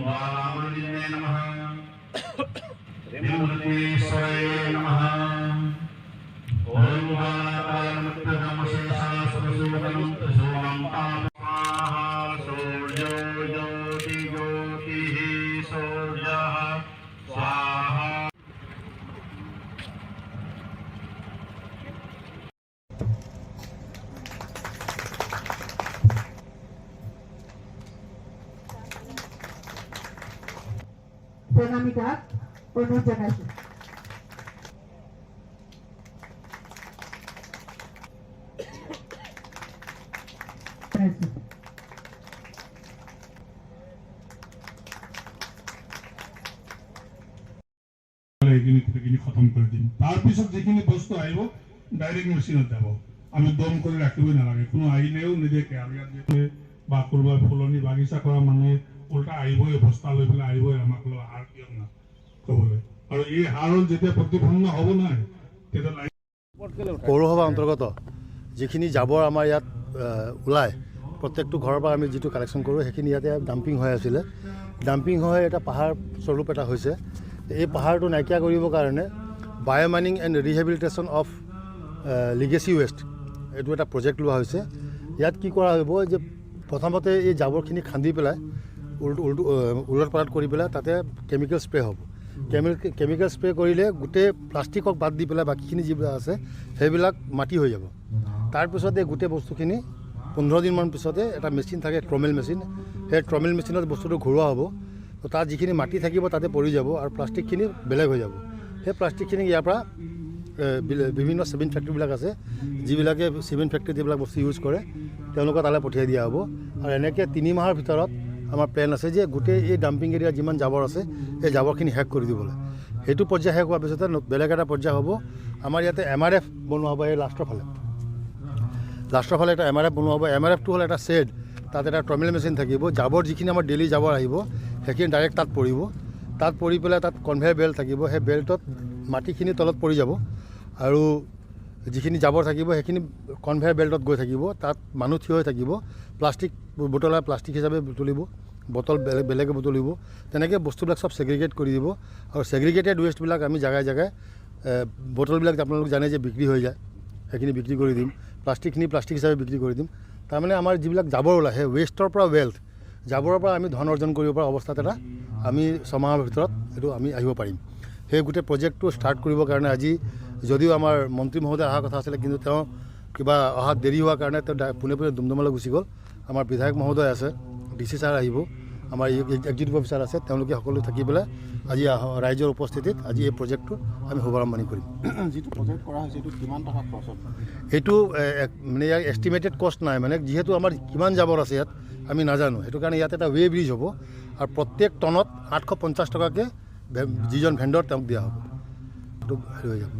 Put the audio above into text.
ज्वालामलिने नमः विमुक्तेश्वराय नमः ओम ज्वालाकाय नमः सोमं स्वाहा सूर्यो ज्योति ज्योतिः सूर्यः स्वाहा প্ৰণামিতাক অনুৰোধ জনাইছোঁ। এইখিনি খতম কৰি দিম। তাৰপিছত যিখিনি বস্তু আহিব ডাইৰেক্ট মেচিনত যাব। আমি দম কৰি ৰাখিবই নালাগে, কোনো আহিলেও নিদেখে। আমি ইয়াত বা ক'ৰবাৰ ফুলনি বাগিচা কৰা মানুহে উল্টা আহিবই, বস্তা লৈ পেলাই আহিবই আমাক লৈ সাৰ কিয় না ক'বলৈ। আৰু এই সাৰৰ যেতিয়া প্ৰতিপন্ন হ'ব নহয় তেতিয়া পৌৰসভা অন্তৰ্গত যিখিনি জাবৰ আমাৰ ইয়াত ওলায়, প্ৰত্যেকটো ঘৰৰ পৰা আমি যিটো কালেকশ্যন কৰোঁ সেইখিনি ইয়াতে ডাম্পিং হৈ আছিলে। ডাম্পিং হৈ এটা পাহাৰ স্বৰূপ এটা হৈছে। এই পাহাৰটো নাইকিয়া কৰিবৰ কাৰণে biomining and rehabilitation of legacy waste এইটো এটা প্ৰজেক্ট লোৱা হৈছে। ইয়াত কি কৰা হ'ব যে প্ৰথমতে এই জাবৰখিনি খান্দি পেলাই উলট পালট কৰি পেলাই তাতে কেমিকেল স্প্ৰে হ'ব। কেমিকেল স্প্ৰে কৰিলে গোটেই প্লাষ্টিকক বাদ দি পেলাই বাকীখিনি যিবিলাক আছে সেইবিলাক মাটি হৈ যাব। তাৰপিছতে গোটেই বস্তুখিনি 15 দিনমান পিছতে এটা মেচিন থাকে, ট্ৰমেল মেচিন। সেই ট্ৰমেল মেচিনত বস্তুটো ঘূৰোৱা হ'ব। তো তাত যিখিনি মাটি থাকিব তাতে পৰি যাব আৰু প্লাষ্টিকখিনি বেলেগ হৈ যাব। সেই প্লাষ্টিকখিনি ইয়াৰ পৰা বিভিন্ন চিমেণ্ট ফেক্টৰীবিলাক আছে, যিবিলাকে চিমেণ্ট ফেক্টৰীত এইবিলাক বস্তু ইউজ কৰে, তেওঁলোকৰ তালৈ পঠিয়াই দিয়া হ'ব। আৰু এনেকৈ 3 মাহৰ ভিতৰত আমাৰ প্লেন আছে যে গোটেই এই ডাম্পিং এৰিয়া যিমান জাবৰ আছে এই জাবৰখিনি শেষ কৰি দিবলৈ। সেইটো পৰ্যায় শেষ হোৱাৰ পিছতে বেলেগ এটা পৰ্যায় হ'ব। আমাৰ ইয়াতে MRF বনোৱা হ'ব। এই লাষ্টৰ ফালে এটা MRF বনোৱা হ'ব। MRFটো হ'ল এটা শ্বেড, তাত এটা ট্ৰমেল মেচিন থাকিব। জাবৰ যিখিনি আমাৰ ডেইলি জাবৰ আহিব সেইখিনি ডাইৰেক্ট তাত পৰিব। তাত পৰি পেলাই তাত কনভেয়াৰ বেল্ট থাকিব। সেই বেল্টত মাটিখিনি তলত পৰি যাব আৰু যিখিনি জাবৰ থাকিব সেইখিনি কনভেয়াৰ বেল্টত গৈ থাকিব। তাত মানুহ থিয় হৈ থাকিব। প্লাষ্টিক বটলা প্লাষ্টিক হিচাপে বুটলিব, বটল বেলেগে বুটলিব। তেনেকৈ বস্তুবিলাক চব ছেগ্ৰিগেট কৰি দিব। আৰু ছেগ্ৰিগেটেড ৱেষ্টবিলাক আমি জেগাই জেগাই বটলবিলাক আপোনালোক জানে যে বিক্ৰী হৈ যায়, সেইখিনি বিক্ৰী কৰি দিম। প্লাষ্টিকখিনি প্লাষ্টিক হিচাপে বিক্ৰী কৰি দিম। তাৰমানে আমাৰ যিবিলাক জাবৰ ওলায় সেই ৱেষ্টৰ পৰা ৱেল্থ, জাবৰৰ পৰা আমি ধন অৰ্জন কৰিব পৰা অৱস্থাত এটা আমি 6 মাহৰ ভিতৰত এইটো আমি আহিব পাৰিম। সেই গোটেই প্ৰজেক্টটো ষ্টাৰ্ট কৰিবৰ কাৰণে আজি যদিও আমাৰ মন্ত্ৰী মহোদয় অহা কথা আছিলে, কিন্তু তেওঁ কিবা অহাত দেৰি হোৱাৰ কাৰণে তেওঁ পোনে ডুমডুমালৈ গুচি গ'ল। আমাৰ বিধায়ক মহোদয় আছে, DC ছাৰ আহিব, আমাৰ এক্সিকিউটিভ অফিচাৰ আছে, তেওঁলোকে সকলো থাকি পেলাই আজি ৰাইজৰ উপস্থিতিত আজি এই প্ৰজেক্টটো আমি শুভাৰম্ভণি কৰিম। যিটো প্ৰজেক্ট কৰা হৈছে এইটো কিমান টকা খৰচ হ'ব? এইটো মানে ইয়াৰ এষ্টিমেটেড কষ্ট নাই, মানে যিহেতু আমাৰ কিমান জাবৰ আছে ইয়াত আমি নাজানো। সেইটো কাৰণে ইয়াত এটা ৱে ব্ৰিজ হ'ব আৰু প্ৰত্যেক টনত 850 টকাকৈ যিজন ভেণ্ডৰ তেওঁক দিয়া হ'ব। এইটো হেৰি হৈ যাব।